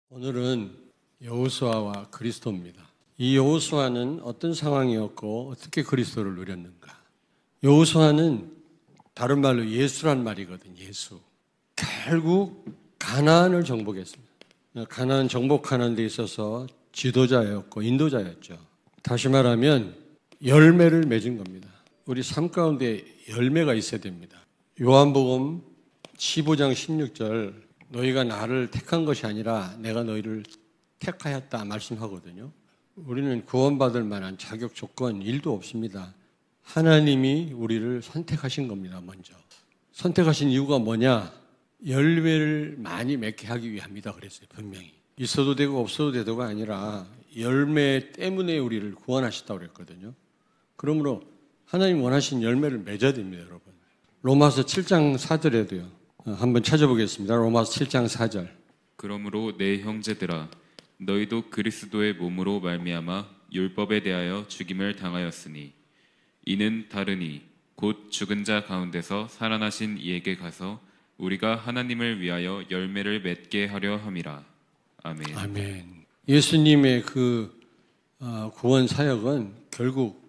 오늘은 여호수아와 그리스도입니다. 이 여호수아는 어떤 상황이었고 어떻게 그리스도를 누렸는가? 여호수아는 다른 말로 예수란 말이거든. 예수. 결국 가나안을 정복했습니다. 가나안 정복하는 데 있어서 지도자였고 인도자였죠. 다시 말하면 열매를 맺은 겁니다. 우리 삶 가운데 열매가 있어야 됩니다. 요한복음 15장 16절 너희가 나를 택한 것이 아니라 내가 너희를 택하였다 말씀하거든요. 우리는 구원받을 만한 자격 조건 1도 없습니다. 하나님이 우리를 선택하신 겁니다. 먼저 선택하신 이유가 뭐냐? 열매를 많이 맺게 하기 위함이다 그랬어요. 분명히 있어도 되고 없어도 되도가 아니라 열매 때문에 우리를 구원하셨다고 그랬거든요. 그러므로 하나님 원하신 열매를 맺어야 됩니다. 여러분, 로마서 7장 4절에도요. 한번 찾아보겠습니다. 로마서 7장 4절. 그러므로 내 형제들아 너희도 그리스도의 몸으로 말미암아 율법에 대하여 죽임을 당하였으니 이는 다르니 곧 죽은 자 가운데서 살아나신 이에게 가서 우리가 하나님을 위하여 열매를 맺게 하려 함이라. 아멘. 아멘. 예수님의 그 구원 사역은 결국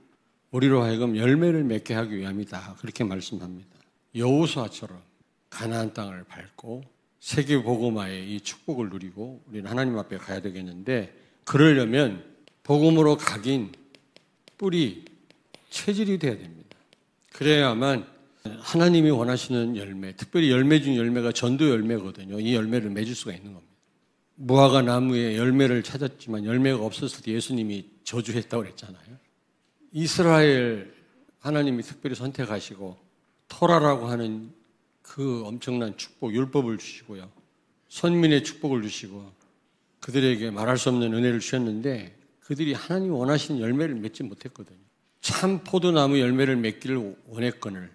우리로 하여금 열매를 맺게 하기 위함이다. 그렇게 말씀합니다. 여호수아처럼 가나안 땅을 밟고 세계 복음화의 이 축복을 누리고 우리는 하나님 앞에 가야 되겠는데, 그러려면 복음으로 각인 뿌리 체질이 돼야 됩니다. 그래야만 하나님이 원하시는 열매, 특별히 열매 중 열매가 전도 열매거든요. 이 열매를 맺을 수가 있는 겁니다. 무화과 나무에 열매를 찾았지만 열매가 없었을 때 예수님이 저주했다고 그랬잖아요. 이스라엘 하나님이 특별히 선택하시고 토라라고 하는 그 엄청난 축복, 율법을 주시고요. 선민의 축복을 주시고 그들에게 말할 수 없는 은혜를 주셨는데 그들이 하나님이 원하시는 열매를 맺지 못했거든요. 참 포도나무 열매를 맺기를 원했거늘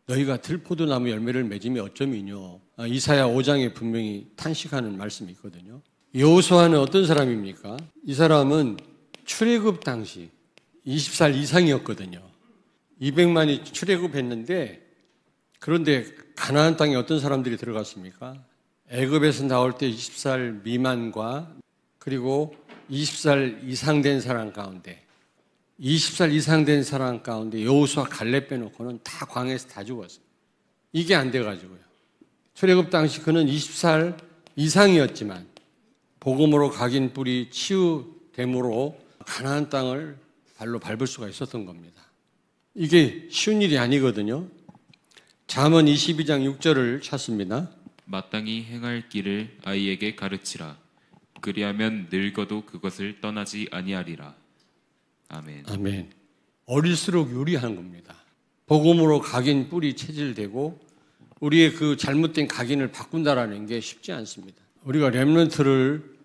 너희가 들포도나무 열매를 맺으면 어쩌미뇨. 이사야 5장에 분명히 탄식하는 말씀이 있거든요. 여호수아는 어떤 사람입니까? 이 사람은 출애굽 당시 20살 이상이었거든요. 200만이 출애굽했는데, 그런데 가나안 땅에 어떤 사람들이 들어갔습니까? 애굽에서 나올 때 20살 미만과 그리고 20살 이상 된 사람 가운데 20살 이상 된 사람 가운데 여호수아 갈렙 빼놓고는 다 광야에서 다 죽었어요. 이게 안 돼가지고요. 출애굽 당시 그는 20살 이상이었지만 복음으로 각인 뿌리 치유됨으로 가나안 땅을 발로 밟을 수가 있었던 겁니다. 이게 쉬운 일이 아니거든요. 잠언 22장 6절을 찾습니다. 마땅히 행할 길을 아이에게 가르치라. 그리하면 늙어도 그것을 떠나지 아니하리라. 아멘. 아멘. 어릴수록 유리한 겁니다. 복음으로 각인 뿌리 체질되고 우리의 그 잘못된 각인을 바꾼다라는 게 쉽지 않습니다. 우리가 렘넌트를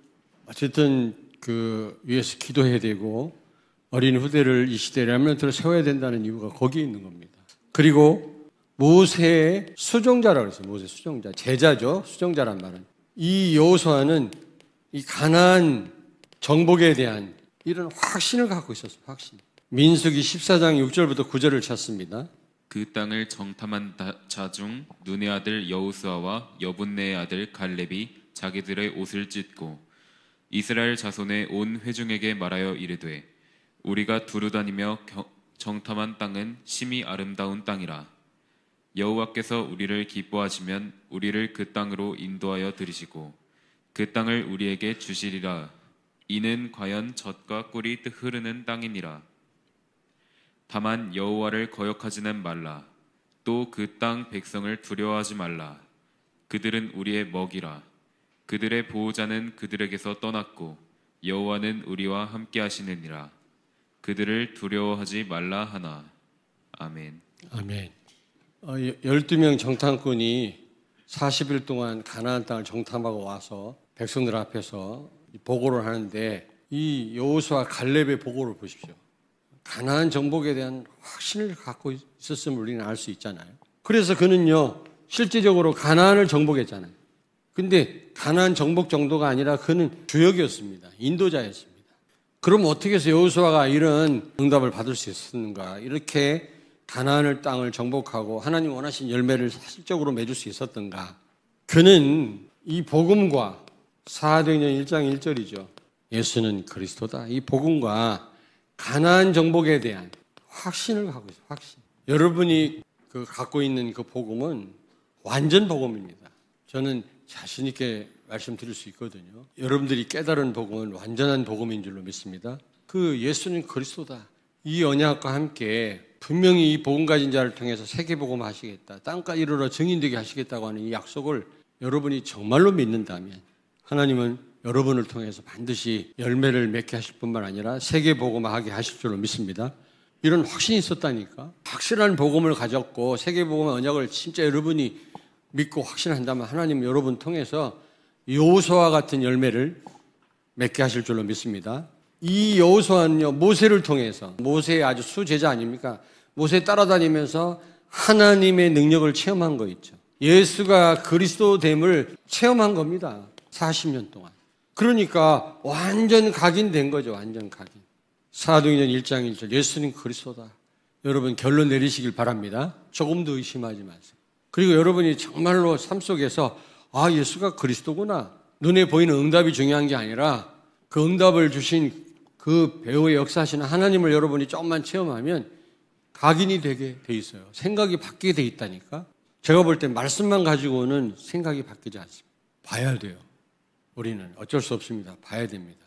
어쨌든 그 위해서 기도해야 되고 어린 후대를 이 시대에 렘넌트를 세워야 된다는 이유가 거기에 있는 겁니다. 그리고 모세의 수종자라고 했어요. 모세 수종자. 제자죠. 수종자란 말은. 이 여호수아는 이 가나안 정복에 대한 이런 확신을 갖고 있었어요. 확신. 민수기 14장 6절부터 9절을 찾습니다. 그 땅을 정탐한 자 중 눈의 아들 여호수아와 여분네의 아들 갈렙이 자기들의 옷을 찢고 이스라엘 자손의 온 회중에게 말하여 이르되 우리가 두루다니며 정탐한 땅은 심히 아름다운 땅이라. 여호와께서 우리를 기뻐하시면 우리를 그 땅으로 인도하여 들이시고 그 땅을 우리에게 주시리라. 이는 과연 젖과 꿀이 흐르는 땅이니라. 다만 여호와를 거역하지는 말라. 또 그 땅 백성을 두려워하지 말라. 그들은 우리의 먹이라. 그들의 보호자는 그들에게서 떠났고 여호와는 우리와 함께 하시느니라. 그들을 두려워하지 말라 하나. 아멘. 아멘. 12명 정탐꾼이 40일 동안 가나안 땅을 정탐하고 와서 백성들 앞에서 보고를 하는데 이 여호수아 갈렙의 보고를 보십시오. 가나안 정복에 대한 확신을 갖고 있었음을 우리는 알 수 있잖아요. 그래서 그는요 실제적으로 가나안을 정복했잖아요. 근데 가나안 정복 정도가 아니라 그는 주역이었습니다. 인도자였습니다. 그럼 어떻게 해서 여호수아가 이런 응답을 받을 수 있었는가? 이렇게 가나안을 땅을 정복하고 하나님 원하신 열매를 사실적으로 맺을 수 있었던가? 그는 이 복음과 사도행전 1장 1절이죠. 예수는 그리스도다. 이 복음과 가나안 정복에 대한 확신을 갖고 있어요. 확신. 여러분이 갖고 있는 그 복음은 완전 복음입니다. 저는 자신 있게 말씀드릴 수 있거든요. 여러분들이 깨달은 복음은 완전한 복음인 줄로 믿습니다. 그 예수는 그리스도다. 이 언약과 함께 분명히 이 복음 가진 자를 통해서 세계복음 하시겠다. 땅까지 이르러 증인되게 하시겠다고 하는 이 약속을 여러분이 정말로 믿는다면 하나님은 여러분을 통해서 반드시 열매를 맺게 하실 뿐만 아니라 세계복음하게 하실 줄로 믿습니다. 이런 확신이 있었다니까. 확실한 복음을 가졌고 세계복음의 언약을 진짜 여러분이 믿고 확신한다면 하나님은 여러분 통해서 여호수아와 같은 열매를 맺게 하실 줄로 믿습니다. 이 여호수아는요, 모세를 통해서, 모세의 아주 수제자 아닙니까? 모세 따라다니면서 하나님의 능력을 체험한 거 있죠. 예수가 그리스도됨을 체험한 겁니다. 40년 동안. 그러니까 완전 각인된 거죠. 완전 각인. 사도행전 1장 1절 예수는 그리스도다. 여러분 결론 내리시길 바랍니다. 조금도 의심하지 마세요. 그리고 여러분이 정말로 삶 속에서 아, 예수가 그리스도구나. 눈에 보이는 응답이 중요한 게 아니라 그 응답을 주신 그 배후의 역사하시는 하나님을 여러분이 조금만 체험하면 각인이 되게 돼 있어요. 생각이 바뀌게 돼 있다니까. 제가 볼 때 말씀만 가지고는 생각이 바뀌지 않습니다. 봐야 돼요. 우리는 어쩔 수 없습니다. 봐야 됩니다.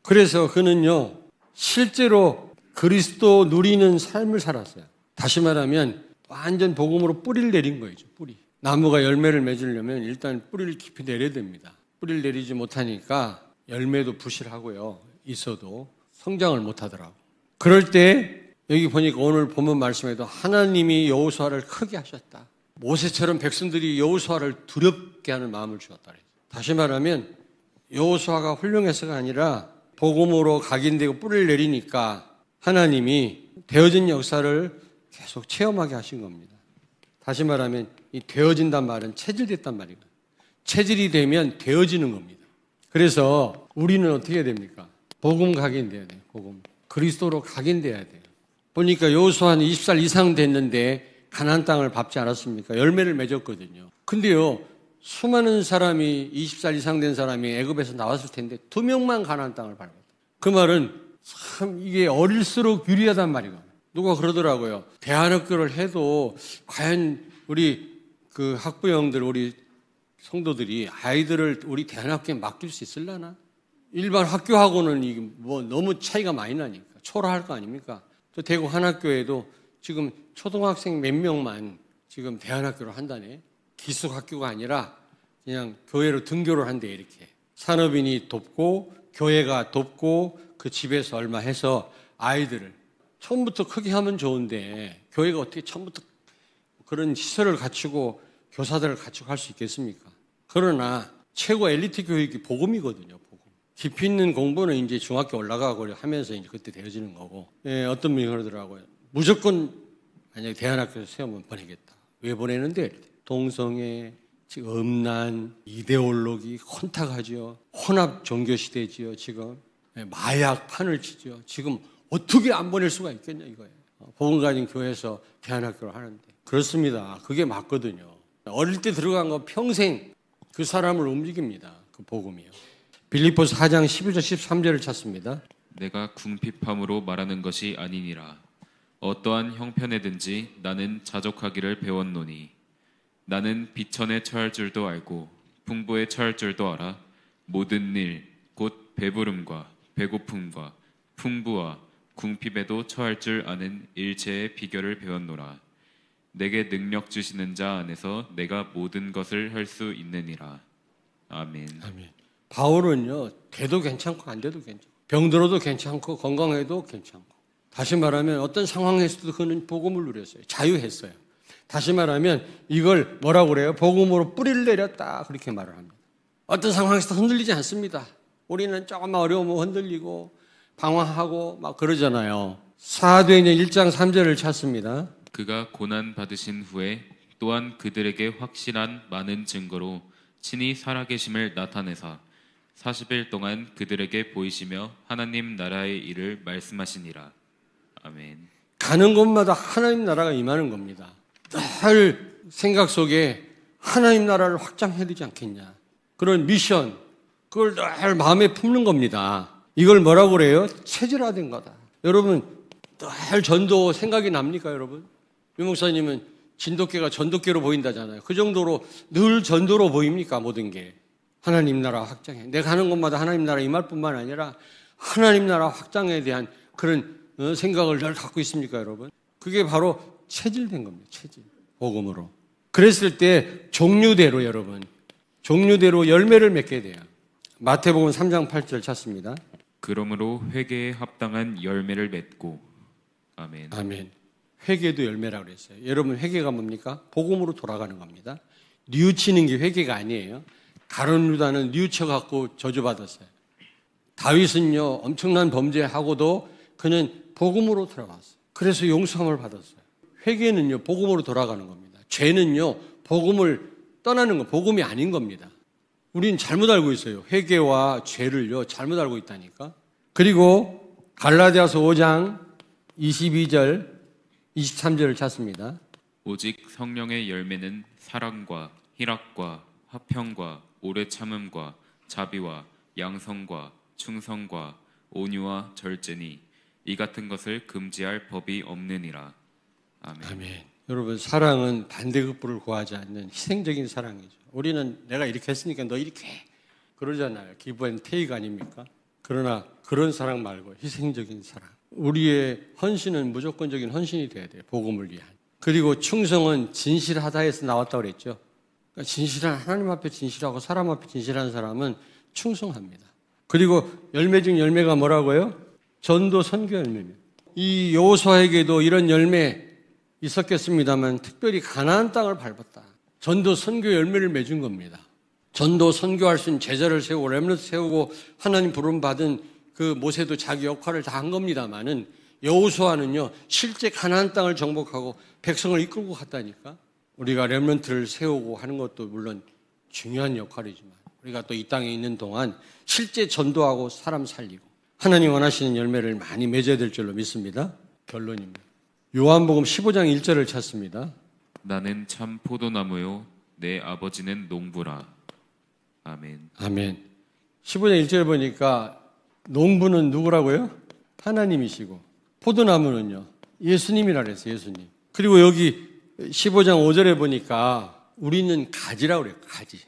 그래서 그는요, 실제로 그리스도 누리는 삶을 살았어요. 다시 말하면 완전 복음으로 뿌리를 내린 거죠. 뿌리. 나무가 열매를 맺으려면 일단 뿌리를 깊이 내려야 됩니다. 뿌리를 내리지 못하니까 열매도 부실하고요. 있어도 성장을 못하더라고. 그럴 때 여기 보니까 오늘 본문 말씀에도 하나님이 여호수아를 크게 하셨다. 모세처럼 백성들이 여호수아를 두렵게 하는 마음을 주었다. 다시 말하면 여호수아가 훌륭해서가 아니라 복음으로 각인되고 뿌리를 내리니까 하나님이 되어진 역사를 계속 체험하게 하신 겁니다. 다시 말하면 이 되어진단 말은 체질됐단 말이거든요. 체질이 되면 되어지는 겁니다. 그래서 우리는 어떻게 해야 됩니까? 복음 각인돼야 돼요. 복음. 그리스도로 각인돼야 돼요. 보니까 여호수아는 20살 이상 됐는데 가나안 땅을 밟지 않았습니까? 열매를 맺었거든요. 근데요, 수많은 사람이 20살 이상 된 사람이 애굽에서 나왔을 텐데 2명만 가나안 땅을 밟았다. 그 말은 참 이게 어릴수록 유리하단 말이거든요. 누가 그러더라고요. 대안학교를 해도 과연 우리 그 학부형들, 우리 성도들이 아이들을 우리 대안학교에 맡길 수 있을라나? 일반 학교하고는 이게 뭐 너무 차이가 많이 나니까 초라할 거 아닙니까? 또 대구 한학교에도 지금 초등학생 몇 명만 지금 대안학교를 한다네. 기숙학교가 아니라 그냥 교회로 등교를 한대. 이렇게 산업인이 돕고 교회가 돕고 그 집에서 얼마 해서 아이들을 처음부터 크게 하면 좋은데 교회가 어떻게 처음부터 그런 시설을 갖추고 교사들을 갖추고 할 수 있겠습니까? 그러나 최고 엘리트 교육이 복음이거든요. 복음. 깊이 있는 공부는 이제 중학교 올라가고 하면서 이제 그때 되어지는 거고. 예, 어떤 분이 그러더라고요. 무조건 만약에 대안학교에서 시험을 보내겠다. 왜 보내는데? 동성애, 지금 음란, 이데올로기, 혼탁하죠. 혼합 종교 시대지요. 지금 마약 판을 치죠. 지금 어떻게 안 보낼 수가 있겠냐 이거예요. 복음 가진 교회에서 대안학교를 하는데 그렇습니다. 그게 맞거든요. 어릴 때 들어간 거 평생 그 사람을 움직입니다. 그 복음이요. 빌립보서 4장 11절 13절을 찾습니다. 내가 궁핍함으로 말하는 것이 아니니라. 어떠한 형편에든지 나는 자족하기를 배웠노니 나는 비천에 처할 줄도 알고 풍부에 처할 줄도 알아. 모든 일 곧 배부름과 배고픔과 풍부와 궁핍에도 처할 줄 아는 일체의 비결을 배웠노라. 내게 능력 주시는 자 안에서 내가 모든 것을 할 수 있느니라. 아멘. 아멘. 바울은요, 돼도 괜찮고 안 돼도 괜찮고 병들어도 괜찮고 건강해도 괜찮고 다시 말하면 어떤 상황에서도 그는 복음을 누렸어요. 자유했어요. 다시 말하면 이걸 뭐라고 그래요? 복음으로 뿌리를 내렸다 그렇게 말을 합니다. 어떤 상황에서도 흔들리지 않습니다. 우리는 조금만 어려우면 흔들리고 방황하고 막 그러잖아요. 사도행전 1장 3절을 찾습니다. 그가 고난 받으신 후에 또한 그들에게 확실한 많은 증거로 친히 살아계심을 나타내사 40일 동안 그들에게 보이시며 하나님 나라의 일을 말씀하시니라. 아멘. 가는 곳마다 하나님 나라가 임하는 겁니다. 늘 생각 속에 하나님 나라를 확장해야 되지 않겠냐. 그런 미션, 그걸 늘 마음에 품는 겁니다. 이걸 뭐라고 그래요? 체질화된 거다. 여러분 늘 전도 생각이 납니까 여러분? 유 목사님은 진돗개가 전도개로 보인다잖아요. 그 정도로 늘 전도로 보입니까? 모든 게. 하나님 나라 확장해. 내가 가는 곳마다 하나님 나라 임할 뿐만 아니라 하나님 나라 확장에 대한 그런 생각을 늘 갖고 있습니까 여러분? 그게 바로 체질된 겁니다. 체질. 복음으로. 그랬을 때 종류대로 여러분. 종류대로 열매를 맺게 돼요. 마태복음 3장 8절 찾습니다. 그러므로 회개에 합당한 열매를 맺고. 아멘. 아멘. 회개도 열매라고 그랬어요. 여러분 회개가 뭡니까? 복음으로 돌아가는 겁니다. 뉘우치는 게 회개가 아니에요. 가룟 유다는 뉘우쳐갖고 저주받았어요. 다윗은요 엄청난 범죄하고도 그는 복음으로 돌아왔어요. 그래서 용서함을 받았어요. 회개는요 복음으로 돌아가는 겁니다. 죄는요 복음을 떠나는 거, 복음이 아닌 겁니다. 우리는 잘못 알고 있어요. 회개와 죄를요 잘못 알고 있다니까. 그리고 갈라디아서 5장 22절 23절을 찾습니다. 오직 성령의 열매는 사랑과 희락과 화평과 오래 참음과 자비와 양성과 충성과 온유와 절제니 이 같은 것을 금지할 법이 없느니라. 아멘. 아멘. 여러분 사랑은 반대급부를 구하지 않는 희생적인 사랑이죠. 우리는 내가 이렇게 했으니까 너 이렇게 해. 그러잖아요. 기브 앤 테이크 아닙니까? 그러나 그런 사랑 말고 희생적인 사랑. 우리의 헌신은 무조건적인 헌신이 돼야 돼요. 복음을 위한. 그리고 충성은 진실하다에서 나왔다고 그랬죠. 그러니까 진실한 하나님 앞에 진실하고 사람 앞에 진실한 사람은 충성합니다. 그리고 열매 중 열매가 뭐라고요? 전도 선교 열매입니다. 이 여호수아에게도 이런 열매 있었겠습니다만 특별히 가나안 땅을 밟았다. 전도 선교 열매를 맺은 겁니다. 전도 선교할 수 있는 제자를 세우고 렘넌트 세우고 하나님 부름 받은 그 모세도 자기 역할을 다 한 겁니다만은 여호수아는요 실제 가나안 땅을 정복하고 백성을 이끌고 갔다니까. 우리가 렘넌트를 세우고 하는 것도 물론 중요한 역할이지만 우리가 또 이 땅에 있는 동안 실제 전도하고 사람 살리고 하나님 원하시는 열매를 많이 맺어야 될 줄로 믿습니다. 결론입니다. 요한복음 15장 1절을 찾습니다. 나는 참 포도나무요 내 아버지는 농부라. 아멘. 아멘. 15장 1절 보니까 농부는 누구라고요? 하나님이시고 포도나무는요 예수님이라 그랬어요. 예수님. 그리고 여기 15장 5절에 보니까 우리는 가지라고 그래요. 가지.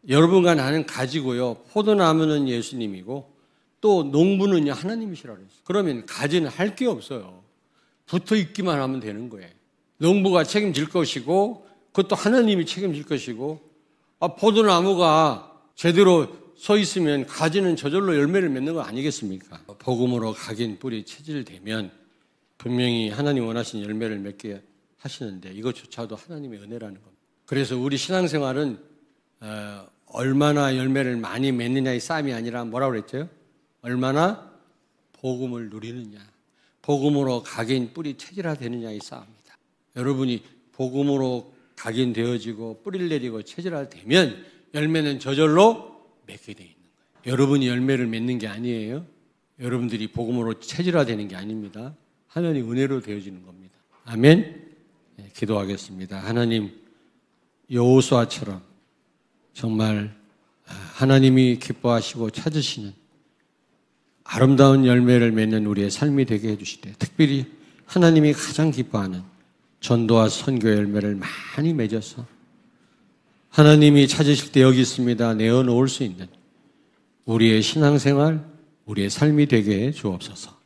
여러분과 나는 가지고요. 포도나무는 예수님이고 또 농부는요 하나님이시라고 그랬어요. 그러면 가지는 할 게 없어요. 붙어 있기만 하면 되는 거예요. 농부가 책임질 것이고 그것도 하나님이 책임질 것이고 포도나무가 제대로 서 있으면 가지는 저절로 열매를 맺는 거 아니겠습니까? 복음으로 각인 뿌리 체질되면 분명히 하나님 원하신 열매를 맺게 하시는데 이것조차도 하나님의 은혜라는 겁니다. 그래서 우리 신앙생활은 얼마나 열매를 많이 맺느냐의 싸움이 아니라 뭐라고 그랬죠? 얼마나 복음을 누리느냐, 복음으로 각인 뿌리 체질화되느냐의 싸움이다. 여러분이 복음으로 각인되어지고 뿌리를 내리고 체질화되면 열매는 저절로 맺게 돼 있는 거예요. 여러분이 열매를 맺는 게 아니에요. 여러분들이 복음으로 체질화되는 게 아닙니다. 하나님 은혜로 되어지는 겁니다. 아멘. 네, 기도하겠습니다. 하나님 여호수아처럼 정말 하나님이 기뻐하시고 찾으시는 아름다운 열매를 맺는 우리의 삶이 되게 해주시되 특별히 하나님이 가장 기뻐하는 전도와 선교 열매를 많이 맺어서 하나님이 찾으실 때 여기 있습니다 내어놓을 수 있는 우리의 신앙생활, 우리의 삶이 되게 해 주옵소서.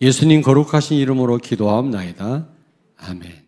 예수님 거룩하신 이름으로 기도하옵나이다. 아멘.